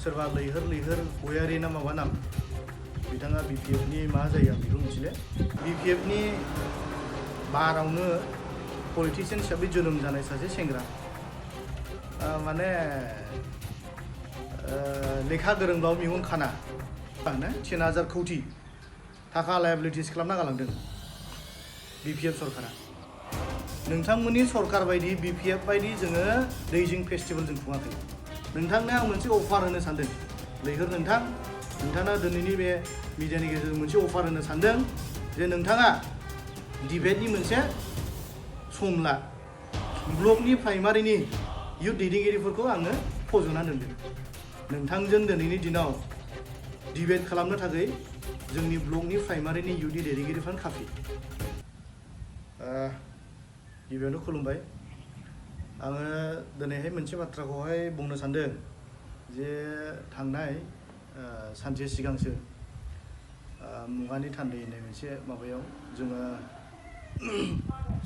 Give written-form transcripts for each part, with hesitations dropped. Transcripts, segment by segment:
सोरबा लैहोर गयारि ना माबा नाम बिथाङा BPF नि मा जायो आं बेखौ मिथिले BPF नि बारावनो पलिटिशियन हिसाबै जोनोम जानाय सासे सेंग्रा माने लेखा गोरोंब्लाबो मेगन खाना 10,000 कोटी थाखा लायबिलिटिस खालामना गालांदों BPF सरकारा नोंथांमोननि सरकार बायदि BPF बायदि जोङो दैजिं फेस्टिवल जों खुङाखै नोंथांनो आं मोनसे अफार होनो सानदों लैहोर नोंथाङा दिनैनि बे मिडियानि गेजेरजों मोनसे अफार होनो सानदों जे नोंथाङा डिबेटनि मोनसे सम ला ब्लकनि प्राइमारिनि युथ दैदेनगिरिफोरखौ आङो फज'ना दोनदों नोंथांजों दिनैनि दिनाव डिबेट खालामनो थाखाय जोंनि ब्लकनि प्राइमारिनि युथनि दैदेनगिरिफोरानो काफि गिबियावनो खुलुमबाय आङो दिनैहाय मोनसे बाथ्राखौहाय बुंनो सानदों जे थांनाय सानसे सिगांसो मुगानि थान्दै होननाय मोनसे माबायाव जोङो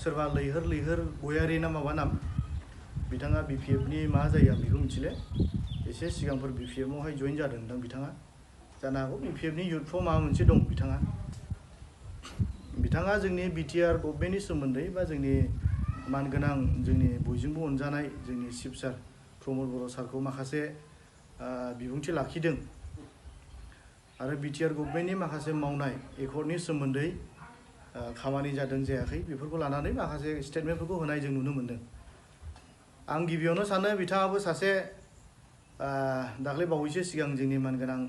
सोरबा लैहोर गयारि ना माबा नाम बिथाङा BPF नि मा जायो आं बेखौ मिथिले एसे सिगांफोर BPF आवहाय जइन जादों नोंथां बिथाङा जानो हागौ BPF नि युथफ्राव माबा मोनसे दं बिथाङा जोंनि BTR गभर्नमेन्टनि सोमोन्दै बा जोंनि मानगोनां जोंनि बयजोंबो अनजानाय जोंनि चिफ सार प्रमद बर' सारखौ माखासे बिबुंथि लाखिदों आरो BTR गभर्नमेन्टनि माखासे मावनाय एकर्डनि सोमोन्दै खामानि जादों जायाखै बेफोरखौ लानानै माखासे स्टेटमेन्टफोरखौ होनाय जों नुनो मोन्दों आं गिबियावनो सानो बिथाङाबो सासे दाख्लै बावैसो सिगां जोंनि मानगोनां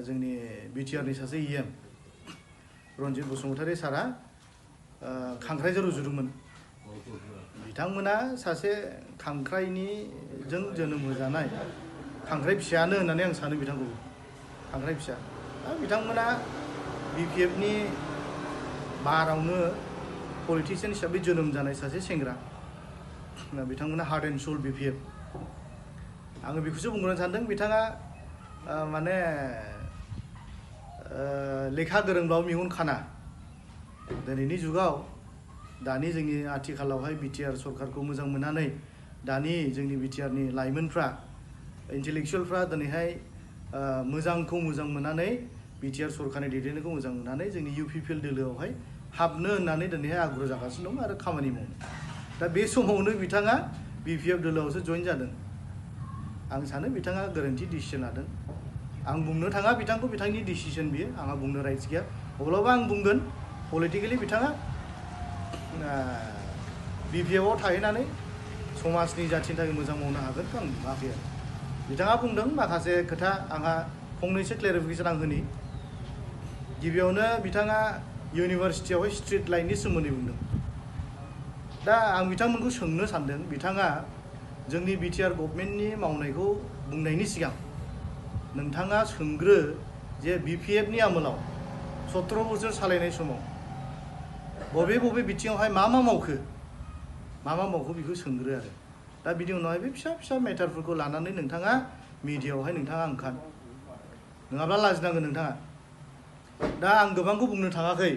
जोंनि BTR नि सासे EM रन्जित बसुमतारी सारा खांख्राइजों रुजुदोंमोन बिथांमोना सासे खांख्राइनिजों जोनोम होजानाय खांख्राइ फिसायानो होननानै आं सानो बिथांखौ खांख्राइ फिसा बिथांमोना BPF नि बारावनो पलिटिशियन हिसाबै जोनोम जानाय सासे सेंग्रा बिथांमोना हार्ट एन्ड सोल BPF आङो बेखौसो बुंनो सानदों बिथाङा माने लेखा गोरोंब्लाबो मेगन खाना दिनैनि जुगाव दानि जोंनि आथिखालावहाय BTR सरकारखौ मोजां मोननानै दानि जोंनि BTR नि लाइमोनफ्रा इन्टेलेक्चुवेलफ्रा दिनैहाय मोजांखौ मोजां मोननानै BTR सरकारनि दैदेननायखौ मोजां मोननानै जोंनि UPPL दोलोआवहाय हाबनो होननानै दिनैहाय आग्रह जागासिनो दं आरो खामानि मावनो दा बे समावनो बिथाङा BPF दोलोआवसो जइन जादों आं सानो बिथाङा गोरोन्थि डिसिसन लादों आं बुंनो थाङा बिथांखौ बिथांनि डिसिसन बियो आंहा बुंनो राइट्स गैया अब्लाबो आं बुंगोन पलिटिकेलि बिथाङा BPF आव थाहैनानै समाजनि जाथिनि थाखाय मोजां मावनो हागोनखौ आं नुवाखै आरो बिथाङा बुंदों माखासे खोथा आंहा फंनैसो क्लेरिफिकेसन आं होनि गिबियावनो बिथाङा इउनिभार्सिटियावहाय स्ट्रीट लाइटनि सोमोन्दै बुंदों दा आं बिथांमोनखौ सोंनो सानदों बिथाङा जोंनि BTR गभर्नमेन्टनि मावनायखौ बुंनायनि सिगां नोंथाङा सोंग्रो जे BPF नि आमोलाव 17 बोसोर सालायनाय समाव बबे बिथिङावहाय मा मावखो बेखौ सोंग्रो आरो दा बिनि उनावहाय बे फिसा मेटारफोरखौ लानानै नोंथाङा मिडियायावहाय नोंथाङा ओंखार नङाब्ला लाजिनांगोन नोंथाङा दा आं गोबांखौ बुंनो थाङाखै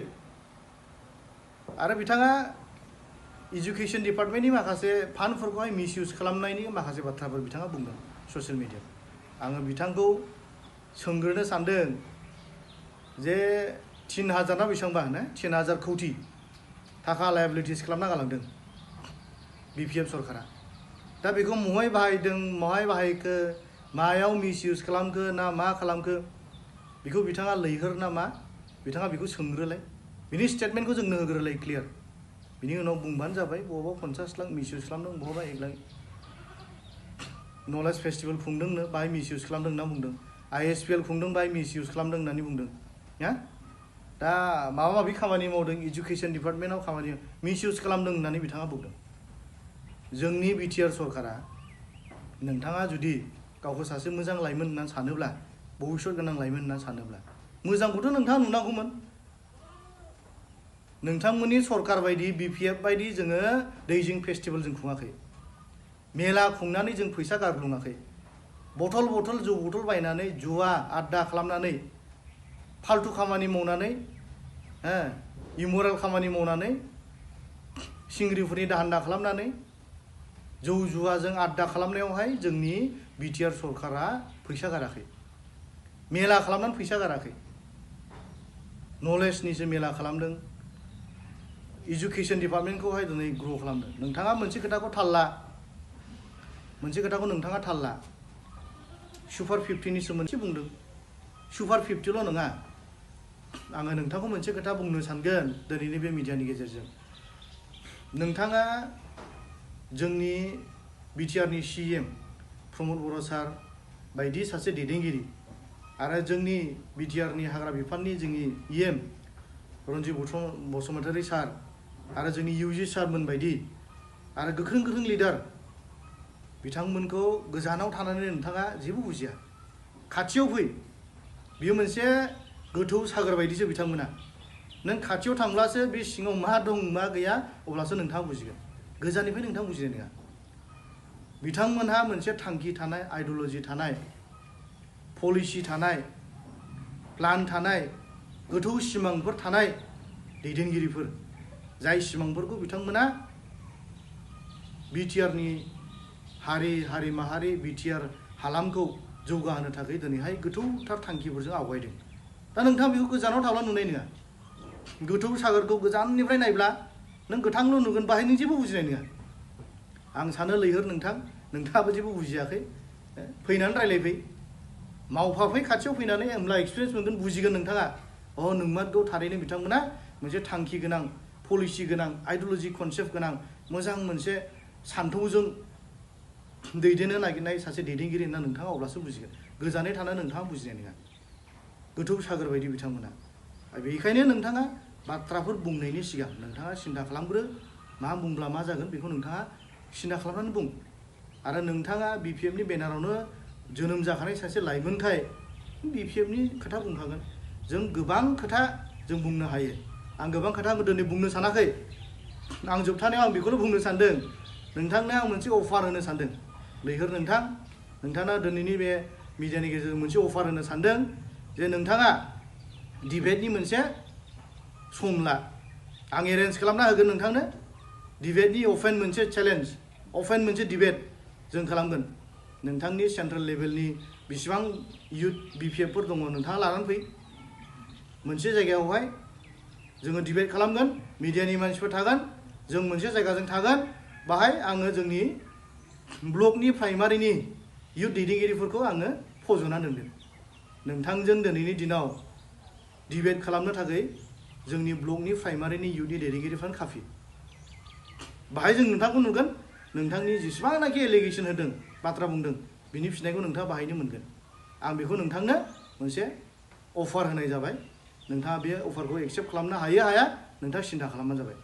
आरो बिथाङा एजुकेशन डिपार्टमेन्टनि माखासे फान्डफोरखौहाय मिसइउज खालामनायनि माखासे बाथ्राफोर बिथाङा बुंदों ससियेल मिडियायाव आङो बिथांखौ सोंग्रोनो सानदों जे 3,000 ना बेसेबांबा 10,000 कोटी थाखा लायबिलिटिस खालामना गालांदों BPF सरकारा दा बेखौ महाय बाहायदों महाय बाहायखो मायाव मिसइउज खालामखो ना मा खालामखो बेखौ बिथाङा लैहोर ना मा बिथाङा बेखौ सोंग्रोलाय बिनि स्टेटमेन्टखौ जोंनो होग्रोलाय क्लियार बिनि उनाव बुंबानो जाबाय बहाबा 50 लाख मिसइउज खालामदों बहाबा 1 लाख नलेज फेस्टिवल खुंदोंनो बाहाय मिसइउज खालामदों होनना बुंदों ISPL खुंदों बाहाय मिसइउज खालामदों होननानै बुंदों दा माबा माबि खामानि मावदों एजुकेशन डिपार्टमेन्टआव खामानि मिसइउज खालामदों होननानै बिथाङा बुंदों जोंनि BTR सरकारा नोंथाङा जुदि गावखौ सासे मोजां लाइमोन होननानै सानोब्ला भबिष्यत गोनां लाइमोन होननानै सानोब्ला मोजांखौथ' नोंथाङा नुनांगौमोन नोंथांमोननि सरकार बायदि BPF बायदि जोङो दैजिं फेस्टिवल जों खुङाखै मेला खुंनानै जों फैसा गारग्लुङाखै बथल जौ बथल बायनानै जुवा आड्डा खालामनानै फाल्तु खामानि मावनानै इमराल खामानि मावनानै सिंग्रिफोरनि दाहान्दा खालामनानै जौ जुवाजों आड्डा खालामनायावहाय जोंनि बिटिआर सरकारा फैसा गाराखै, मेला खालामनानै फैसा गाराखै, नलेजनिसो मेला खालामदों, एजुकेशन डिपार्टमेन्टखौहाय दिनै ग्र' खालामदों। नोंथाङा मोनसे खोथाखौ थाल ला, मोनसे खोथाखौ नोंथाङा थाल ला, सुपार 50नि सोमोन्दै बुंदों, सुपार 50ल' नङा, आङो नोंथांखौ मोनसे खोथा बुंनो सानगोन दिनैनि बे मिडियानि गेजेरजों। नोंथाङा जोंनि बिटिआरनि CM प्रमद बर' सार बायदि सासे दैदेनगिरि आरो जोंनि बिटिआरनि हाग्रा बिफाननि जोंनि EM रन्जित बसुमतारी सार आरो जोंनि UG सारमोन बायदि आरो गोख्रों गोख्रों लिडार बिथांमोनखौ गोजानाव थानानै नोंथाङा जेबो बुजिया, खाथियाव फै। बियो मोनसे गोथौ सागर बायदिसो बिथांमोना। नों खाथियाव थांब्लासो बे सिङाव मा दं मा गैया अब्लासो नोंथाङा बुजिगोन, गोजाननिफ्राय नोंथाङा बुजिनाय नङा। बिथांमोनहा मोनसे थांखि थानाय, आइडिय'लजि थानाय, पलिसि थानाय, प्लान थानाय, गोथौ सिमांफोर थानाय दैदेनगिरिफोर, जाय सिमांफोरखौ बिथांमोना बिटिआरनि हारि माहारि बिटिआर हालामखौ जौगाहोनो थाखाय दिनैहाय गोथौथार थांखिफोरजों आवगायदों। दा नोंथाङा बेखौ गोजानाव थाब्ला नुनाय नङा। गोथौ सागरखौ गोजाननिफ्राय नायब्ला नों गोथांल' नुगोन, बाहाय नों जेबो बुजिनाय नङा। आं सानो लैहोर नोंथाङाबो जेबो बुजियाखै, फैनानै रायलायफै, मावफाफै, खाथियाव फैनानै होमब्ला एक्सपिरियेन्स मोनगोन, बुजिगोन नोंथाङा। नोंमारगौ, थारैनो बिथांमोना मोनसे थांखि गोनां, पलिसि गोनां, आइडिय'लजि कनसेप्ट गोनां, मोजां मोनसे सान्थौजों दैदेननो नागिरनाय सासे दैदेनगिरि होनना नोंथाङा अब्लासो बुजिगोन। गोजानै थानानै नोंथाङा बुजिनाय नङा। गोथौ सागर बायदि बिथांमोना। बेनिखायनो नोंथाङा बाथ्राफोर बुंनायनि सिगां नोंथाङा सिन्था खालामग्रो, मा बुंब्ला मा जागोन बेखौ नोंथाङा सिन्था खालामनानै बुं। आरो नोंथाङा BPFनि बेनारावनो जोनोम जाखानाय सासे लाइमोनखाय BPFनि खोथा बुंखागोन। जों गोबां खोथा जों बुंनो हायो। आं गोबां खोथा दिनै बुंनो सानाखै। आं जोबथानायाव आं बेखौनो बुंनो सानदों, नोंथांनो आं मोनसे अफार होनो सानदों। लैहोर नोंथाङा दिनैनि बे मिडियानि गेजेरजों मोनसे अफार होनो सानदों जे नोंथाङा डिबेटनि मोनसे सम ला। आं एरेन्ज खालामना होगोन नोंथांनो। डिबेटनि अपेन मोनसे चेलेन्ज, अपेन मोनसे डिबेट जों खालामगोन। नोंथांनि सेन्ट्रेल लेभेलनि बेसेबां इयुथ BPFफोर दङ नोंथाङा लानानै फै। मोनसे जायगायावहाय जोङो डिबेट खालामगोन, मिडियानि मानसिफोर थागोन, जों मोनसे जायगाजों थागोन। बाहाय आङो जोंनि ब्लकनि प्राइमारिनि इयुथ दैदेनगिरिफोरखौ आङो फज'ना दोनगोन। नोंथांजों दिनैनि दिनाव डिबेट खालामनो थाखाय जोंनि ब्लकनि प्राइमारिनि इयुथनि दैदेनगिरिफ्रानो काफि। बाहाय जों नोंथांखौ नुगोन, नोंथांनि जेसेबांनाखि एलिगेसन होदों, बाथ्रा बुंदों, बिनि फिनायखौ नोंथाङा बाहायनो मोनगोन। आं बेखौ नोंथांनो मोनसे अफार होनाय जाबाय। नोंथाङा बे अफारखौ एक्सेप्ट खालामनो हायो हाया नोंथाङा सिन्था खालामबानो जाबाय।